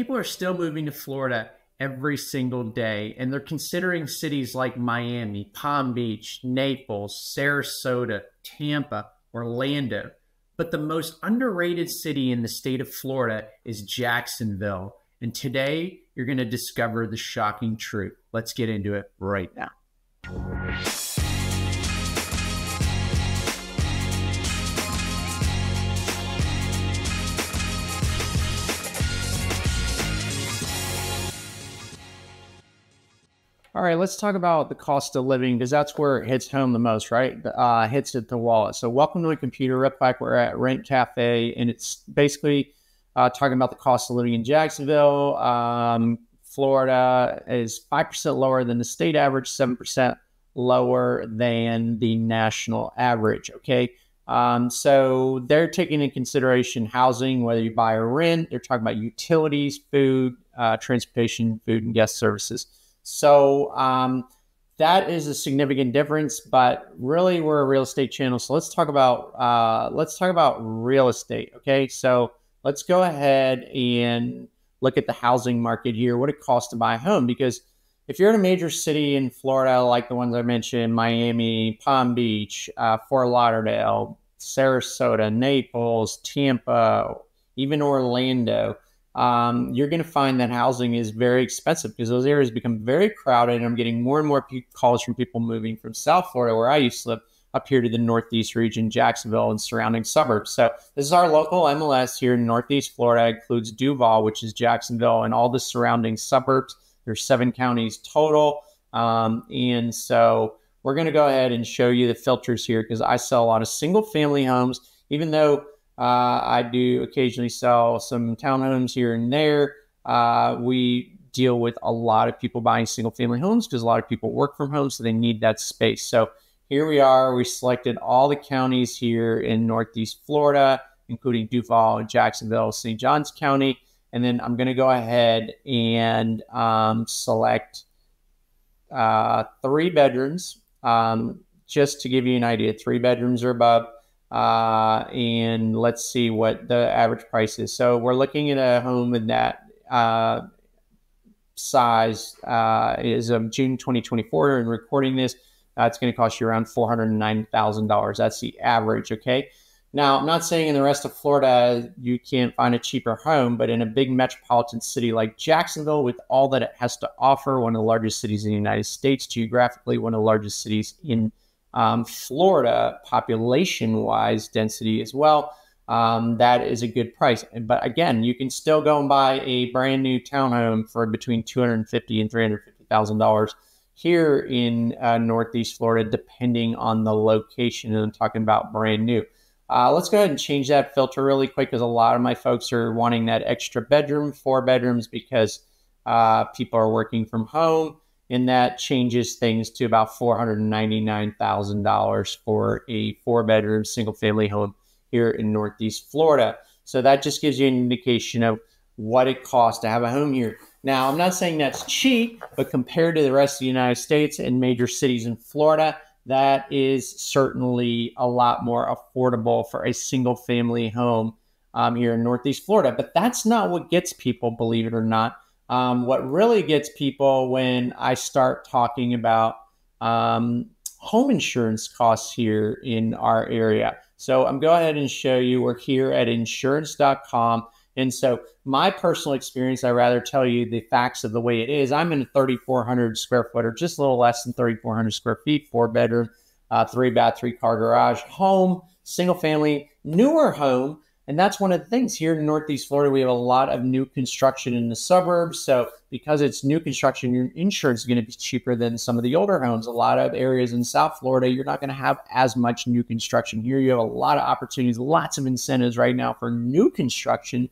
people are still moving to Florida every single day, and they're considering cities like Miami, Palm Beach, Naples, Sarasota, Tampa, Orlando. But the most underrated city in the state of Florida is Jacksonville. And today, you're going to discover the shocking truth. Let's get into it right now. All right, let's talk about the cost of living, because that's where it hits home the most, right? Hits at the wallet. So welcome to my computer. Real quick, we're at Rent Cafe, and it's basically talking about the cost of living in Jacksonville. Florida is 5% lower than the state average, 7% lower than the national average, okay? So they're taking into consideration housing, whether you buy or rent. They're talking about utilities, food, transportation, food and guest services. So that is a significant difference, but really we're a real estate channel. So let's talk about real estate. Okay, so let's go ahead and look at the housing market here, what it costs to buy a home. Because if you're in a major city in Florida, like the ones I mentioned, Miami, Palm Beach, Fort Lauderdale, Sarasota, Naples, Tampa, even Orlando, you're going to find that housing is very expensive because those areas become very crowded. And I'm getting more and more calls from people moving from South Florida, where I used to live, up here to the Northeast region, Jacksonville and surrounding suburbs. So this is our local MLS here in Northeast Florida. It includes Duval, which is Jacksonville, and all the surrounding suburbs. There's 7 counties total. And so we're going to go ahead and show you the filters here, because I sell a lot of single family homes, even though I do occasionally sell some townhomes here and there. We deal with a lot of people buying single family homes because a lot of people work from home, so they need that space. So here we are. We selected all the counties here in Northeast Florida, including Duval, Jacksonville, St. Johns County. And then I'm going to go ahead and select 3 bedrooms, just to give you an idea. 3 bedrooms or above. And let's see what the average price is. So we're looking at a home in that size is of June 2024, and recording this, it's going to cost you around $409,000. That's the average, okay? Now, I'm not saying in the rest of Florida you can't find a cheaper home, but in a big metropolitan city like Jacksonville, with all that it has to offer, one of the largest cities in the United States, geographically one of the largest cities in Florida, population-wise, density as well, that is a good price. But again, you can still go and buy a brand new townhome for between $250,000 and $350,000 here in Northeast Florida, depending on the location. And I'm talking about brand new. Let's go ahead and change that filter really quick, because a lot of my folks are wanting that extra bedroom, 4 bedrooms, because people are working from home. And that changes things to about $499,000 for a 4-bedroom single-family home here in Northeast Florida. So that just gives you an indication of what it costs to have a home here. Now, I'm not saying that's cheap, but compared to the rest of the United States and major cities in Florida, that is certainly a lot more affordable for a single-family home here in Northeast Florida. But that's not what gets people, believe it or not. What really gets people when I start talking about home insurance costs here in our area. So I'm going to go ahead and show you. We're here at insurance.com. And so my personal experience, I rather tell you the facts of the way it is. I'm in a 3,400 square foot, or just a little less than 3,400 square feet, 4-bedroom, 3-bath, 3-car garage home, single family, newer home. And that's one of the things here in Northeast Florida. We have a lot of new construction in the suburbs. So because it's new construction, your insurance is going to be cheaper than some of the older homes. A lot of areas in South Florida, you're not going to have as much new construction. Here you have a lot of opportunities, lots of incentives right now for new construction.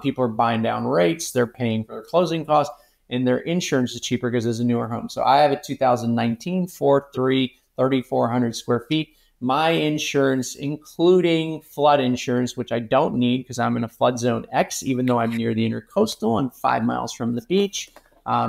People are buying down rates. They're paying for their closing costs, and their insurance is cheaper because it's a newer home. So I have a 2019 3,400 square feet. My insurance, including flood insurance, which I don't need because I'm in a flood zone X, even though I'm near the intercoastal and 5 miles from the beach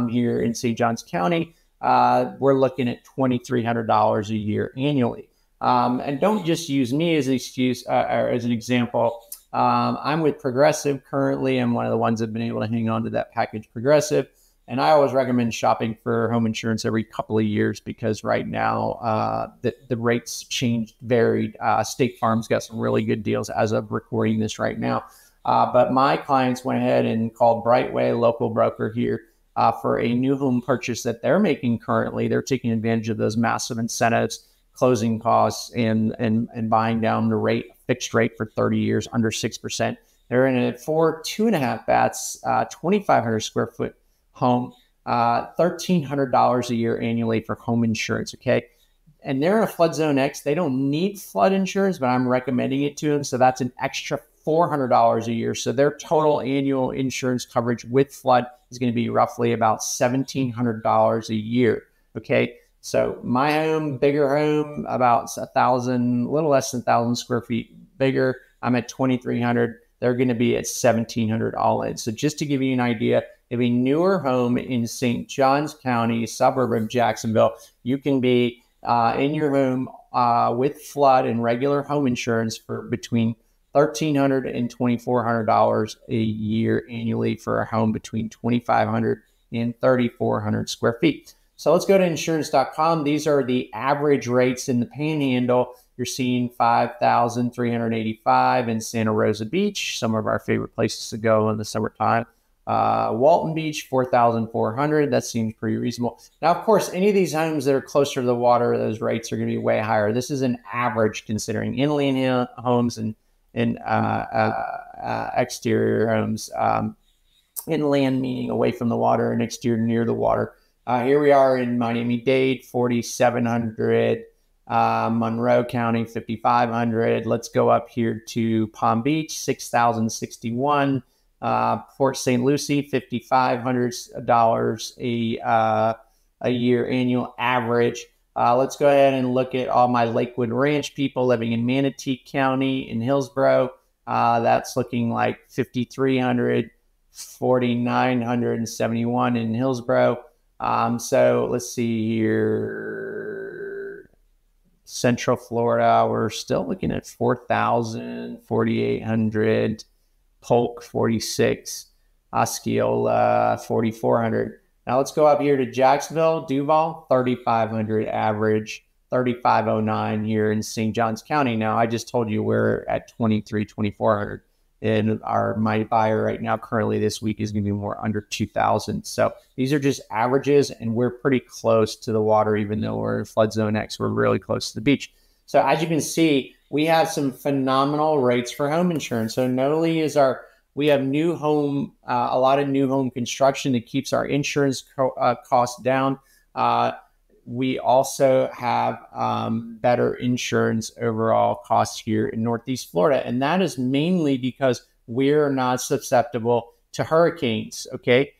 here in St. Johns County, we're looking at $2,300 a year annually. And don't just use me as an excuse or as an example. I'm with Progressive currently. I'm one of the ones that have been able to hang on to that package Progressive. And I always recommend shopping for home insurance every couple of years because right now the rates changed, varied. State Farm's got some really good deals as of recording this right now. But my clients went ahead and called Brightway, local broker here, for a new home purchase that they're making currently. They're taking advantage of those massive incentives, closing costs, and buying down the rate, fixed rate for 30 years under 6%. They're in it for 2.5 baths, 2,500 square foot home, $1,300 a year annually for home insurance. Okay. And they're in a flood zone X. They don't need flood insurance, but I'm recommending it to them. So that's an extra $400 a year. So their total annual insurance coverage with flood is going to be roughly about $1,700 a year. Okay. So my home, bigger home, about 1,000, a little less than 1,000 square feet bigger. I'm at 2,300. They're going to be at 1,700 all in. So just to give you an idea, if a newer home in St. Johns County, suburb of Jacksonville, you can be in your home with flood and regular home insurance for between $1,300 and $2,400 a year annually for a home between 2,500 and 3,400 square feet. So let's go to insurance.com. These are the average rates in the Panhandle. You're seeing $5,385 in Santa Rosa Beach, some of our favorite places to go in the summertime. Walton Beach, $4,400. That seems pretty reasonable. Now, of course, any of these homes that are closer to the water, those rates are going to be way higher. This is an average considering inland homes and exterior homes. Inland meaning away from the water, and exterior near the water. Here we are in Miami-Dade, 4,700. Monroe County, 5,500. Let's go up here to Palm Beach, 6,061. Port St. Lucie, $5,500 a year annual average. Let's go ahead and look at all my Lakewood Ranch people living in Manatee County in Hillsborough. That's looking like 5,300, 4,971 in Hillsborough. So let's see here. Central Florida, we're still looking at 4,000, 4,800. Polk, 46. Osceola, 4,400. Now let's go up here to Jacksonville, Duval, 3,500 average, 3,509 here in St. Johns County. Now I just told you we're at 2,400. And my buyer right now currently this week is going to be more under 2,000. So these are just averages, and we're pretty close to the water, even though we're in flood zone X. We're really close to the beach. So as you can see, we have some phenomenal rates for home insurance. So not only is we have new home, a lot of new home construction that keeps our insurance costs down. We also have better insurance overall costs here in Northeast Florida. And that is mainly because we're not susceptible to hurricanes, okay?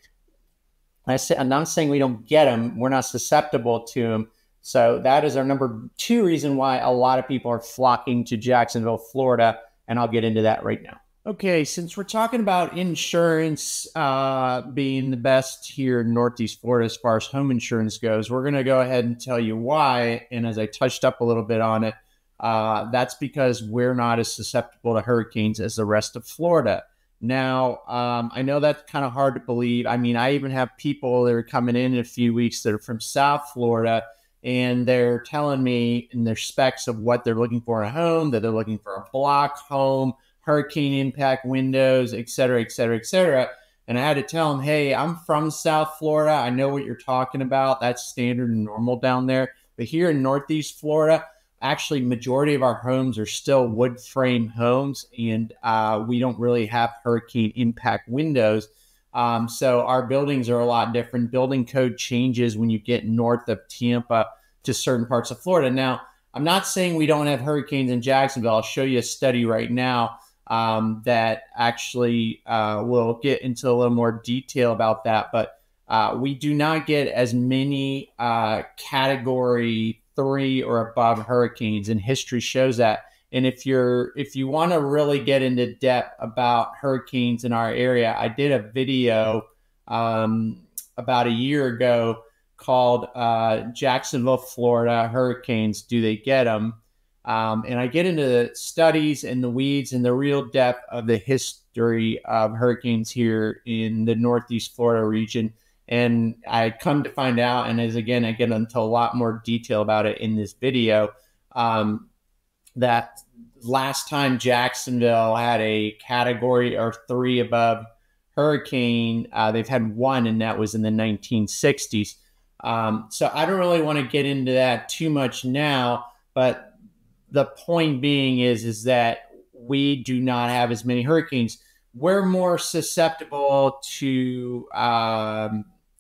I'm not saying we don't get them. We're not susceptible to them. So that is our number 2 reason why a lot of people are flocking to Jacksonville, Florida. And I'll get into that right now. Okay, since we're talking about insurance being the best here in Northeast Florida as far as home insurance goes, we're going to go ahead and tell you why. And as I touched up a little bit on it, that's because we're not as susceptible to hurricanes as the rest of Florida. Now, I know that's kind of hard to believe. I mean, I even have people that are coming in a few weeks that are from South Florida, and they're telling me in their specs of what they're looking for in a home, that they're looking for a block home, hurricane impact windows, et cetera, et cetera, et cetera. And I had to tell them, hey, I'm from South Florida. I know what you're talking about. That's standard and normal down there. But here in Northeast Florida, actually, majority of our homes are still wood frame homes, and we don't really have hurricane impact windows. So our buildings are a lot different. Building code changes when you get north of Tampa to certain parts of Florida. Now, I'm not saying we don't have hurricanes in Jacksonville. I'll show you a study right now that actually will get into a little more detail about that. But we do not get as many category 3 or above hurricanes, and history shows that. And if you want to really get into depth about hurricanes in our area, I did a video about a year ago called Jacksonville, Florida Hurricanes, Do They Get Them? And I get into the studies and the weeds and the real depth of the history of hurricanes here in the Northeast Florida region. And I come to find out, and as again, I get into a lot more detail about it in this video, that last time Jacksonville had a category or 3 above hurricane, they've had one, and that was in the 1960s. So I don't really want to get into that too much now, but the point being is that we do not have as many hurricanes. We're more susceptible to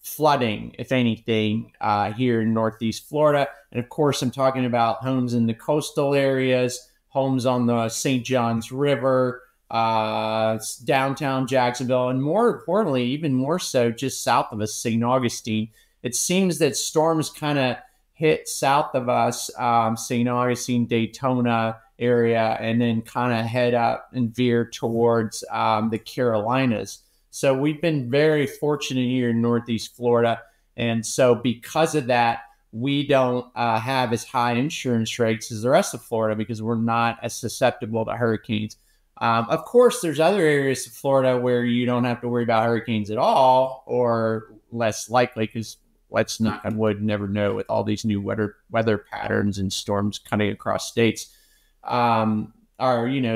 flooding, if anything, here in Northeast Florida. And of course, I'm talking about homes in the coastal areas, homes on the St. Johns River, downtown Jacksonville, and more importantly, even more so, just south of us, St. Augustine. It seems that storms kind of hit south of us, St. Augustine, Daytona area, and then kind of head up and veer towards the Carolinas. So we've been very fortunate here in Northeast Florida. And so because of that, we don't have as high insurance rates as the rest of Florida because we're not as susceptible to hurricanes. Of course, there's other areas of Florida where you don't have to worry about hurricanes at all, or less likely, because let's knock on wood, never know with all these new weather patterns and storms coming across states. Are,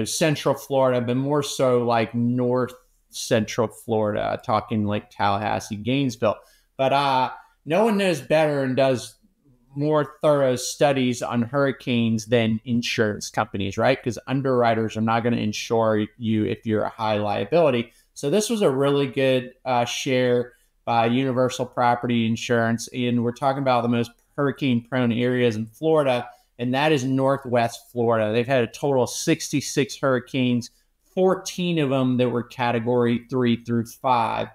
Central Florida, but more so like North Central Florida, talking like Tallahassee, Gainesville. But no one knows better and does more thorough studies on hurricanes than insurance companies, right? Because underwriters are not going to insure you if you're a high liability. So this was a really good share by Universal Property Insurance. And we're talking about the most hurricane-prone areas in Florida, and that is Northwest Florida. They've had a total of 66 hurricanes, 14 of them that were category 3 through 5.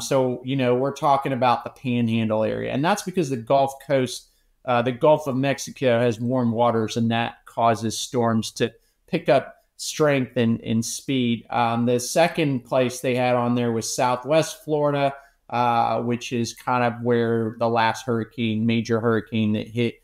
So, we're talking about the Panhandle area. And that's because the Gulf Coast, the Gulf of Mexico has warm waters, and that causes storms to pick up strength and speed. The second place they had on there was Southwest Florida, which is kind of where the last major hurricane that hit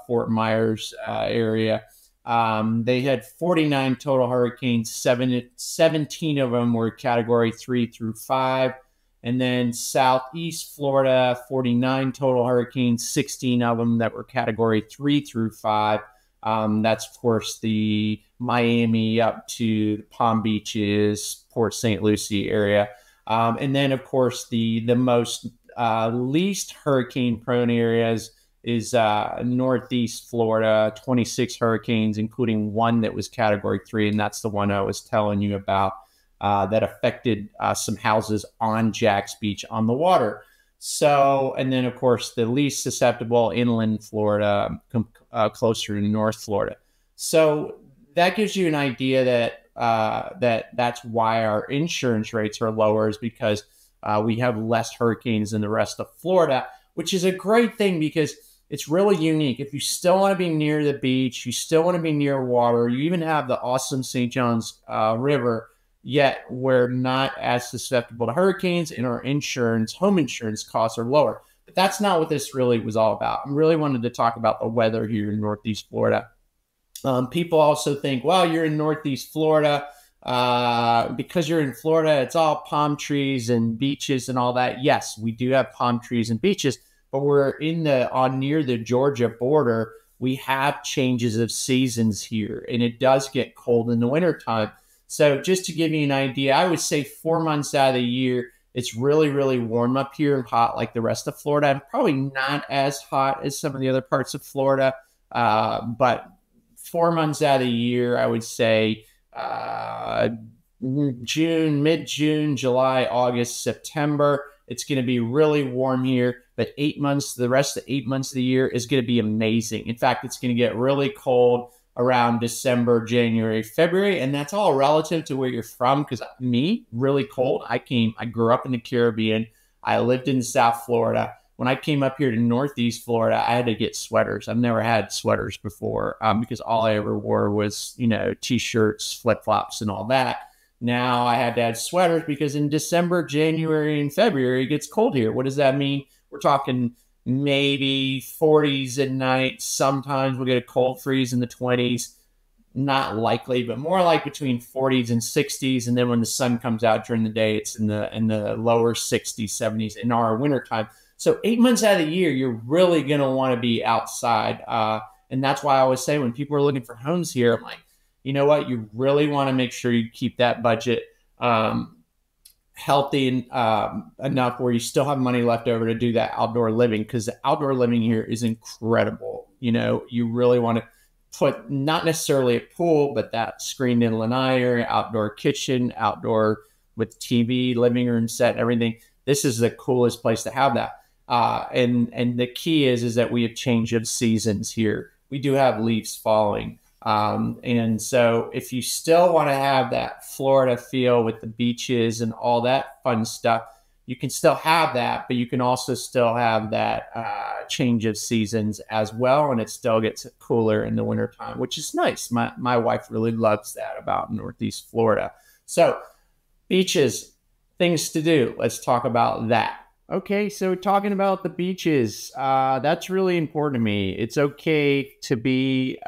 Fort Myers area. They had 49 total hurricanes, 17 of them were category 3 through 5. And then Southeast Florida, 49 total hurricanes, 16 of them that were category 3 through 5. That's, of course, the Miami up to Palm Beaches, Port St. Lucie area. And then, of course, the most least hurricane-prone areas is Northeast Florida, 26 hurricanes, including one that was category 3, and that's the one I was telling you about that affected some houses on Jack's Beach on the water. So, and then, of course, the least susceptible, inland Florida, closer to North Florida. So that gives you an idea that that's why our insurance rates are lower, is because we have less hurricanes than the rest of Florida, which is a great thing because it's really unique. If you still want to be near the beach, you still want to be near water, you even have the awesome St. Johns River, yet we're not as susceptible to hurricanes, and our home insurance costs are lower. But that's not what this really was all about. I really wanted to talk about the weather here in Northeast Florida. People also think, well, you're in Northeast Florida. Because you're in Florida, it's all palm trees and beaches and all that. Yes, we do have palm trees and beaches, but we're near the Georgia border. We have changes of seasons here, and it does get cold in the wintertime. So just to give you an idea, I would say 4 months out of the year, it's really, really warm up here and hot like the rest of Florida. And probably not as hot as some of the other parts of Florida, but 4 months out of the year, I would say mid-June, July, August, September. It's going to be really warm here, but the rest of the 8 months of the year is going to be amazing. In fact, it's going to get really cold around December, January, February, and that's all relative to where you're from. Because really cold. I grew up in the Caribbean. I lived in South Florida. When I came up here to Northeast Florida, I had to get sweaters. I've never had sweaters before because all I ever wore was, T-shirts, flip-flops, and all that. Now I had to add sweaters because in December, January, and February, it gets cold here. What does that mean? We're talking maybe 40s at night. Sometimes we'll get a cold freeze in the 20s. Not likely, but more like between 40s and 60s. And then when the sun comes out during the day, it's in the lower 60s, 70s in our wintertime. So 8 months out of the year, you're really going to want to be outside. And that's why I always say when people are looking for homes here, I'm like, you know what? You really want to make sure you keep that budget healthy enough where you still have money left over to do that outdoor living, because the outdoor living here is incredible. You know, you really want to put not necessarily a pool, but that screened in lanai, outdoor kitchen, outdoor with TV, living room set, everything. This is the coolest place to have that. And the key is that we have change of seasons here. We do have leaves falling. And so if you still want to have that Florida feel with the beaches and all that fun stuff, you can still have that, but you can also still have that change of seasons as well. And it still gets cooler in the wintertime, which is nice. My wife really loves that about Northeast Florida. So beaches, things to do. Let's talk about that. Okay, so talking about the beaches, that's really important to me. It's okay to be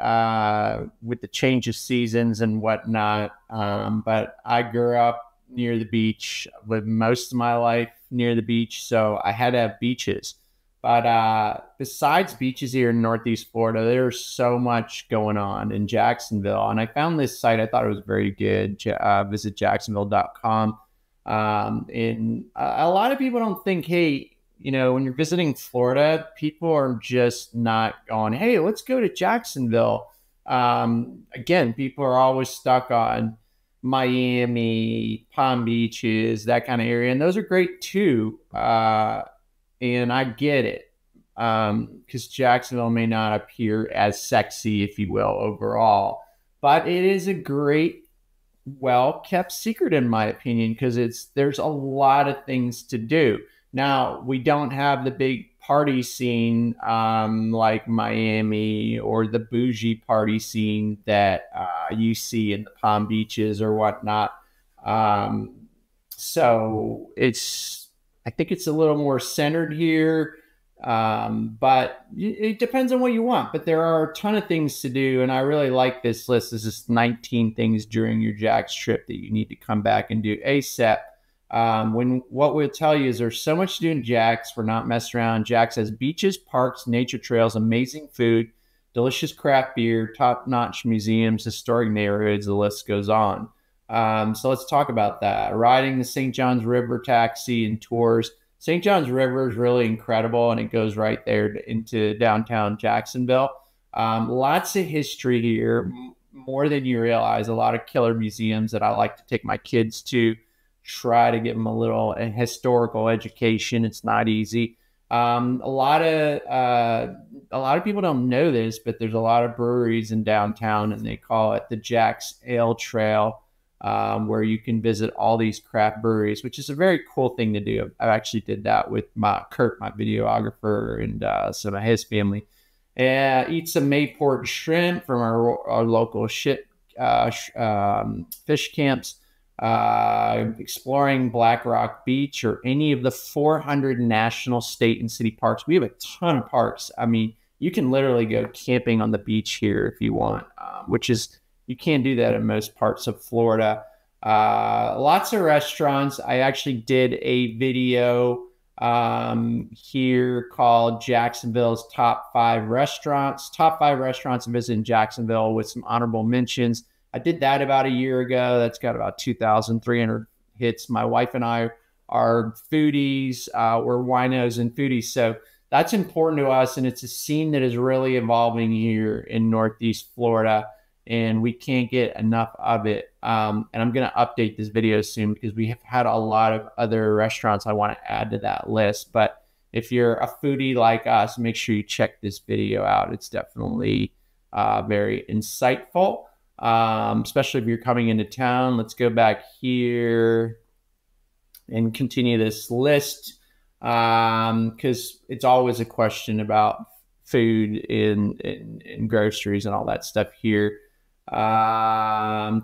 with the change of seasons and whatnot, but I grew up near the beach, lived most of my life near the beach, so I had to have beaches. But besides beaches here in Northeast Florida, there's so much going on in Jacksonville, and I found this site. I thought it was very good. Visit jacksonville.com. And a lot of people don't think, hey, you know, when you're visiting Florida, people are just not going, hey, let's go to Jacksonville. Again, people are always stuck on Miami, Palm Beaches, that kind of area. And those are great too. And I get it. Because Jacksonville may not appear as sexy, if you will, overall, but it is a great, well-kept secret in my opinion, because there's a lot of things to do. Now, we don't have the big party scene like Miami, or the bougie party scene that you see in the Palm Beaches or whatnot. So I think it's a little more centered here. But it depends on what you want. But there are a ton of things to do, and I really like this list. This is 19 things during your Jax trip that you need to come back and do ASAP. What we'll tell you is there's so much to do in Jax. We're not messing around. Jax has beaches, parks, nature trails, amazing food, delicious craft beer, top-notch museums, historic neighborhoods. The list goes on. So let's talk about that. Riding the St. Johns River taxi and tours. St. Johns River is really incredible, and it goes right there into downtown Jacksonville. Lots of history here, more than you realize. A lot of killer museums that I like to take my kids to, try to give them a historical education. It's not easy. A lot of people don't know this, but there's a lot of breweries in downtown, and they call it the Jax Ale Trail. Where you can visit all these craft breweries, which is a very cool thing to do. I actually did that with Kurt, my videographer, and some of his family. Eat some Mayport shrimp from our local fish camps. Exploring Black Rock Beach or any of the 400 national, state, and city parks. We have a ton of parks. I mean, you can literally go camping on the beach here if you want, which is, you can't do that in most parts of Florida. Lots of restaurants. I actually did a video here called Jacksonville's Top 5 Restaurants. Top 5 restaurants to visit in Jacksonville with some honorable mentions. I did that about a year ago. That's got about 2,300 hits. My wife and I are foodies. We're winos and foodies. So that's important to us. And it's a scene that is really evolving here in Northeast Florida, and we can't get enough of it. And I'm going to update this video soon because we have had a lot of other restaurants I want to add to that list. But if you're a foodie like us, make sure you check this video out. It's definitely very insightful, especially if you're coming into town. Let's go back here and continue this list because it's always a question about food in groceries and all that stuff here.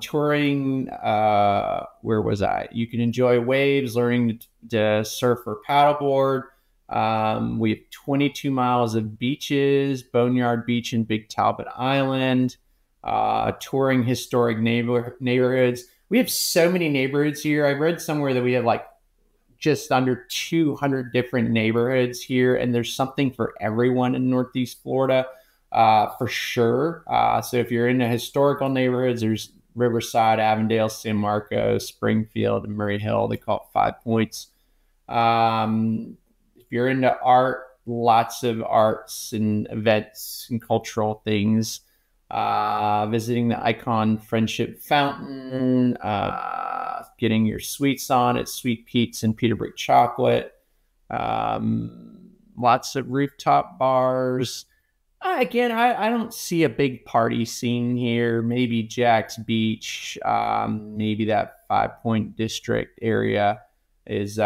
Touring, where was I? You can enjoy waves, learning to surf or paddleboard, We have 22 miles of beaches, Boneyard Beach and Big Talbot Island, touring historic neighborhoods. We have so many neighborhoods here. I read somewhere that we have like just under 200 different neighborhoods here, and there's something for everyone in Northeast Florida, for sure. So if you're into historical neighborhoods, there's Riverside, Avondale, San Marcos, Springfield, and Murray Hill. They call it 5 Points. If you're into art, lots of arts and events and cultural things. Visiting the Icon Friendship Fountain, getting your sweets on at Sweet Pete's and Peterbrick Chocolate. Lots of rooftop bars. Again, I don't see a big party scene here. Maybe Jack's Beach, maybe that 5 Point district area is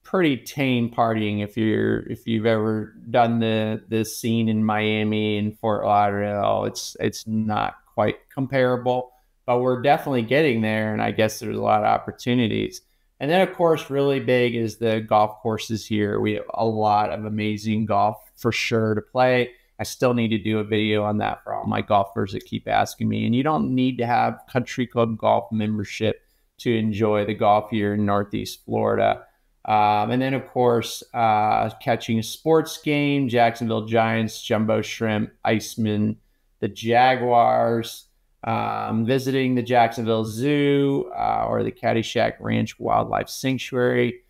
pretty tame partying if you've ever done the scene in Miami and Fort Lauderdale. It's not quite comparable, but we're definitely getting there, and I guess there's a lot of opportunities. And then, of course, really big is the golf courses here. We have a lot of amazing golf for sure to play. I still need to do a video on that for all my golfers that keep asking me. And you don't need to have country club golf membership to enjoy the golf here in Northeast Florida. And then, of course, catching a sports game, Jacksonville Giants, Jumbo Shrimp, Iceman, the Jaguars, visiting the Jacksonville Zoo or the Caddyshack Ranch Wildlife Sanctuary,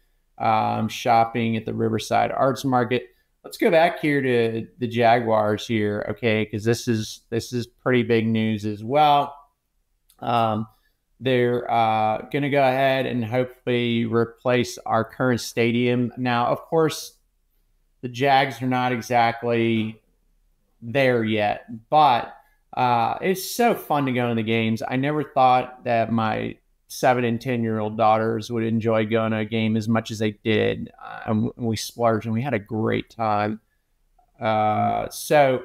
shopping at the Riverside Arts Market. Let's go back here to the Jaguars here, okay, because this is pretty big news as well. They're going to go ahead and hopefully replace our current stadium. Now, of course, the Jags are not exactly there yet, but it's so fun to go to the games. I never thought that my 7 and 10-year-old daughters would enjoy going to a game as much as they did. And we splurged and we had a great time. So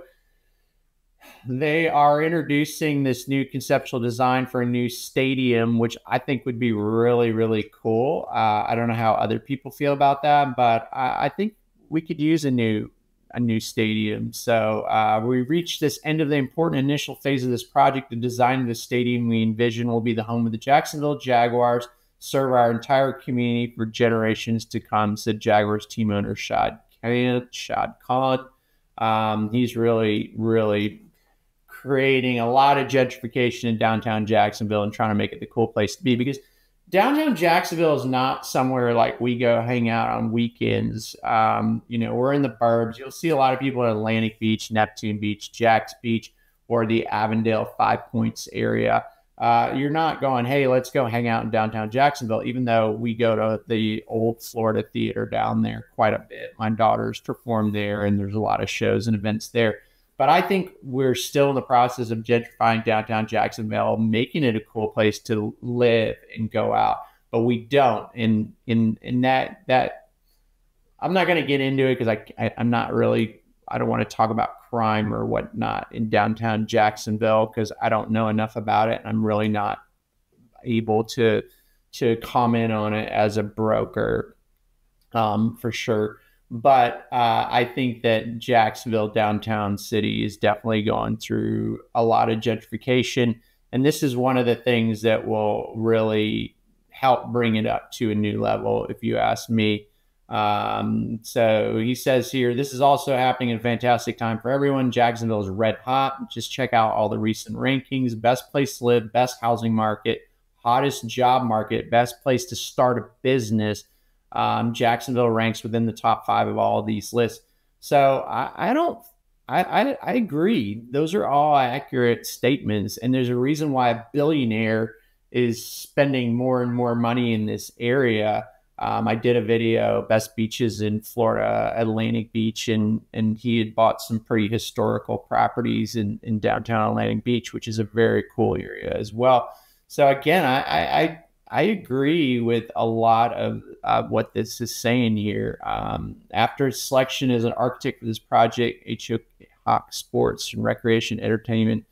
they are introducing this new conceptual design for a new stadium, which I think would be really, really cool. I don't know how other people feel about that, but I think we could use a new stadium. So we reached this end of the important initial phase of this project. The design of the stadium we envision will be the home of the Jacksonville Jaguars, serve our entire community for generations to come, said Jaguars team owner Shad Khan. He's really, really creating a lot of gentrification in downtown Jacksonville and trying to make it the cool place to be, because downtown Jacksonville is not somewhere like we go hang out on weekends. We're in the burbs. You'll see a lot of people at Atlantic Beach, Neptune Beach, Jack's Beach, or the Avondale 5 Points area. You're not going, hey, let's go hang out in downtown Jacksonville, even though we go to the old Florida Theater down there quite a bit. My daughters perform there, and there's a lot of shows and events there. But I think we're still in the process of gentrifying downtown Jacksonville, making it a cool place to live and go out. But we don't. And that I'm not going to get into it because I'm not really, I don't want to talk about crime or whatnot in downtown Jacksonville because I don't know enough about it. I'm really not able to comment on it as a broker, for sure. But I think that Jacksonville downtown city is definitely going through a lot of gentrification. And this is one of the things that will really help bring it up to a new level, if you ask me. So he says here, this is also happening at a fantastic time for everyone. Jacksonville is red hot. Just check out all the recent rankings. Best place to live, best housing market, hottest job market, best place to start a business. Jacksonville ranks within the top 5 of all of these lists. So I agree. Those are all accurate statements. And there's a reason why a billionaire is spending more and more money in this area. I did a video, best beaches in Florida, Atlantic Beach, and he had bought some pretty historical properties in downtown Atlantic Beach, which is a very cool area as well. So again, I agree with a lot of what this is saying here. After selection as an architect for this project, Hawk Sports and Recreation Entertainment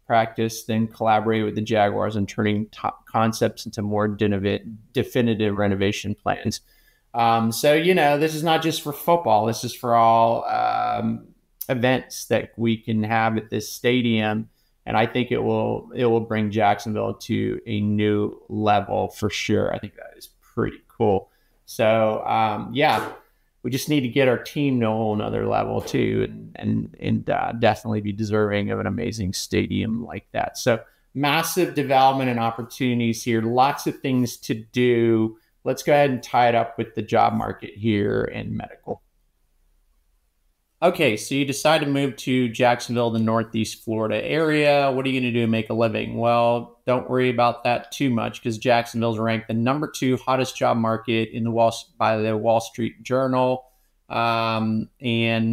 practice, then collaborated with the Jaguars on turning top concepts into more definitive renovation plans. So, this is not just for football. This is for all events that we can have at this stadium. And I think it will bring Jacksonville to a new level for sure. I think that is pretty cool. So, yeah, we just need to get our team to a whole nother level too, and definitely be deserving of an amazing stadium like that. So, massive development and opportunities here. Lots of things to do. Let's go ahead and tie it up with the job market here in medical. Okay, so you decide to move to Jacksonville, the Northeast Florida area. What are you going to do to make a living? Well, don't worry about that too much because Jacksonville is ranked the #2 hottest job market in by the Wall Street Journal. And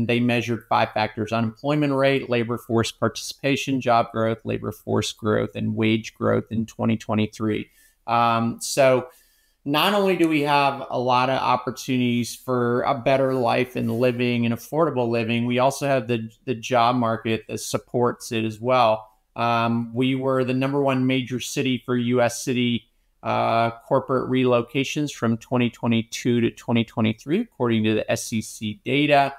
they measured 5 factors: unemployment rate, labor force participation, job growth, labor force growth, and wage growth in 2023. So not only do we have a lot of opportunities for a better life and living and affordable living, we also have the job market that supports it as well. We were the #1 major city for U.S. city corporate relocations from 2022 to 2023, according to the SEC data.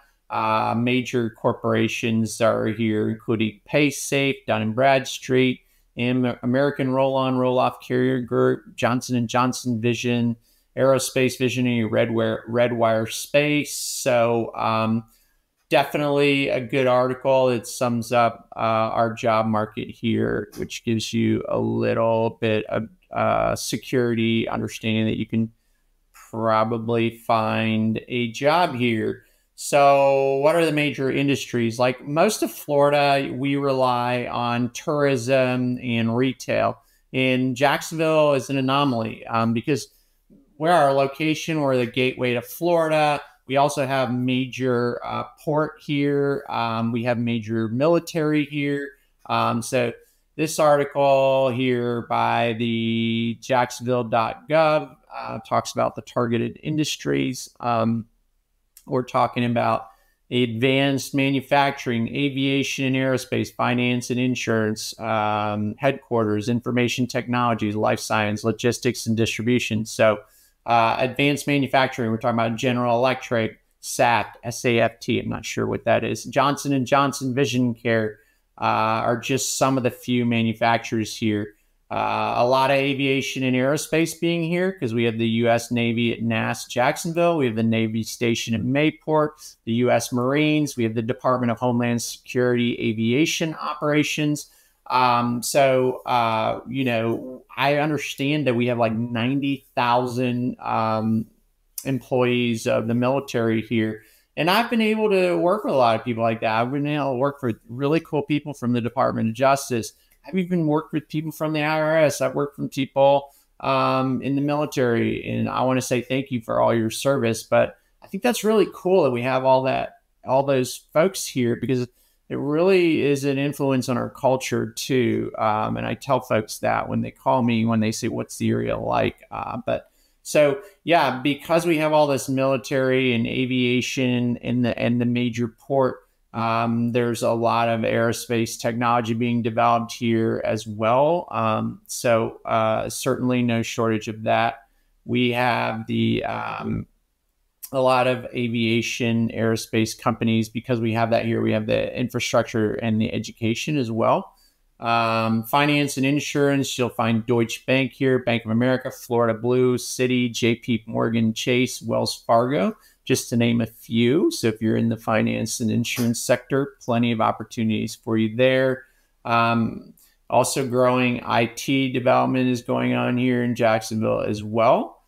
Major corporations are here, including PaySafe, Dun & Bradstreet, American Roll-On Roll-Off Carrier Group, Johnson & Johnson Vision, Aerospace Visionary, Redwire Space. So definitely a good article. It sums up our job market here, which gives you a little bit of security, understanding that you can probably find a job here. So what are the major industries? Like most of Florida, we rely on tourism and retail. In Jacksonville is an anomaly because we're our location, we're the gateway to Florida. We also have major port here. We have major military here. So this article here by the Jacksonville.gov talks about the targeted industries. We're talking about advanced manufacturing, aviation and aerospace, finance and insurance, headquarters, information technologies, life science, logistics, and distribution. So advanced manufacturing, we're talking about General Electric, SAFT, I'm not sure what that is. Johnson & Johnson Vision Care are just some of the few manufacturers here. A lot of aviation and aerospace being here because we have the U.S. Navy at NAS Jacksonville. We have the Navy Station at Mayport, the U.S. Marines. We have the Department of Homeland Security aviation operations. So I understand that we have like 90,000 employees of the military here. And I've been able to work with a lot of people like that. I've been able to work with really cool people from the Department of Justice. I've even worked with people from the IRS. I've worked with people in the military. And I want to say thank you for all your service. But I think that's really cool that we have all those folks here because it really is an influence on our culture too. And I tell folks that when they call me, when they say, what's the area like? So yeah, because we have all this military and aviation and the major port, there's a lot of aerospace technology being developed here as well. So certainly no shortage of that. We have a lot of aviation aerospace companies because we have that here. We have the infrastructure and the education as well. Finance and insurance, you'll find Deutsche Bank here, Bank of America, Florida Blue, Citi, JP Morgan Chase, Wells Fargo, just to name a few. So if you're in the finance and insurance sector, plenty of opportunities for you there. Also growing IT development is going on here in Jacksonville as well.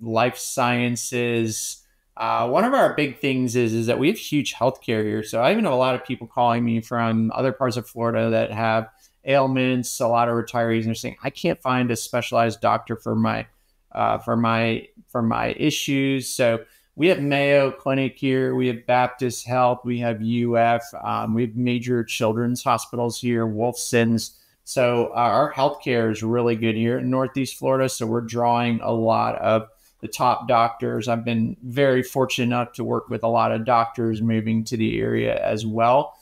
Life sciences. One of our big things is that we have huge healthcare here. So I even have a lot of people calling me from other parts of Florida that have ailments, a lot of retirees, and they're saying, I can't find a specialized doctor for my issues. So we have Mayo Clinic here. We have Baptist Health. We have UF. We have major children's hospitals here, Wolfson's. So our healthcare is really good here in Northeast Florida. So we're drawing a lot of the top doctors. I've been very fortunate enough to work with a lot of doctors moving to the area as well.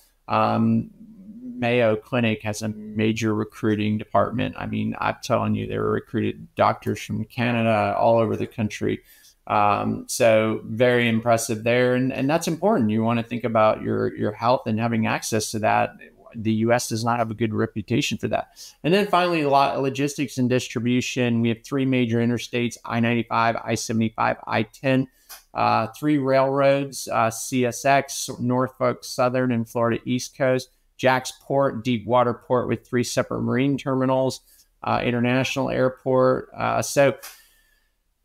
Mayo Clinic has a major recruiting department. I mean, I'm telling you, they were recruited doctors from Canada, all over the country. So very impressive there. And that's important. You want to think about your health and having access to that. The U.S. does not have a good reputation for that. And then finally, logistics and distribution. We have 3 major interstates: I-95, I-75, I-10, 3 railroads: CSX, Norfolk Southern, and Florida East Coast; Jacksport, deep water port with 3 separate marine terminals, international airport. So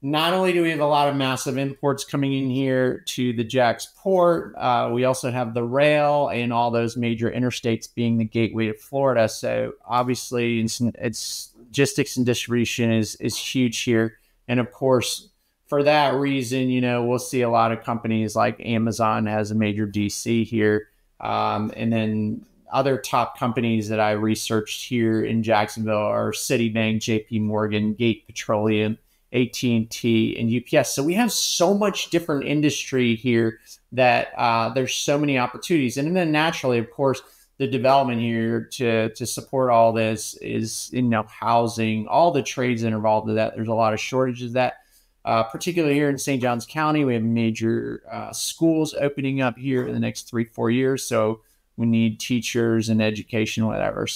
not only do we have a lot of massive imports coming in here to the Jacksport, we also have the rail and all those major interstates being the gateway to Florida. So obviously, it's logistics and distribution is huge here. And of course, for that reason, you know, we'll see a lot of companies like Amazon has a major DC here. And then other top companies that I researched here in Jacksonville are Citibank, JP Morgan, Gate Petroleum, AT&T, and UPS. So we have so much different industry here that there's so many opportunities. And then naturally, of course, the development here to support all this is, you know, housing, all the trades that are involved with that. There's a lot of shortages of that, particularly here in St. Johns County. We have major schools opening up here in the next 3-4 years. So we need teachers and education, whatever.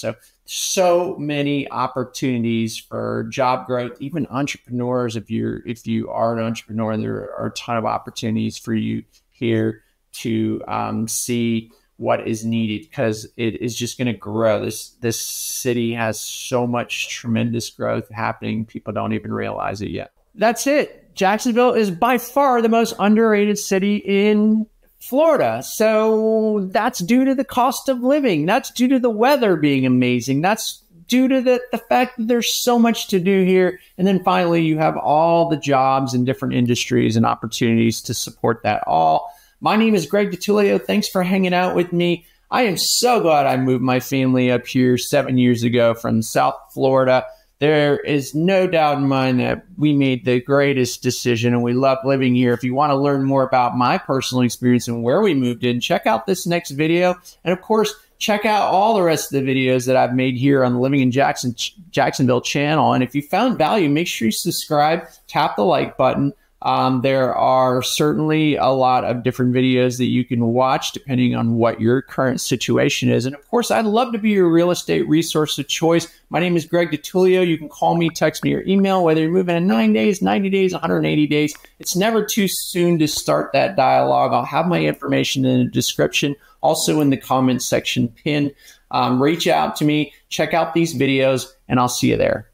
So many opportunities for job growth, even entrepreneurs. If you are an entrepreneur, there are a ton of opportunities for you here to see what is needed, because it is just going to grow. This city has so much tremendous growth happening. People don't even realize it yet. That's it. Jacksonville is by far the most underrated city in Florida. So that's due to the cost of living. That's due to the weather being amazing. That's due to the fact that there's so much to do here. And then finally, you have all the jobs in different industries and opportunities to support that all. My name is Greg DeTullio. Thanks for hanging out with me. I am so glad I moved my family up here 7 years ago from South Florida. There is no doubt in mind that we made the greatest decision and we love living here. If you want to learn more about my personal experience and where we moved in, check out this next video. And of course, check out all the rest of the videos that I've made here on the Living in Jacksonville channel. And if you found value, make sure you subscribe, tap the like button. There are certainly a lot of different videos that you can watch depending on what your current situation is. And of course, I'd love to be your real estate resource of choice. My name is Greg DeTullio. You can call me, text me, or email, whether you're moving in 9 days, 90 days, 180 days. It's never too soon to start that dialogue. I'll have my information in the description, also in the comments section pinned. Reach out to me, check out these videos, and I'll see you there.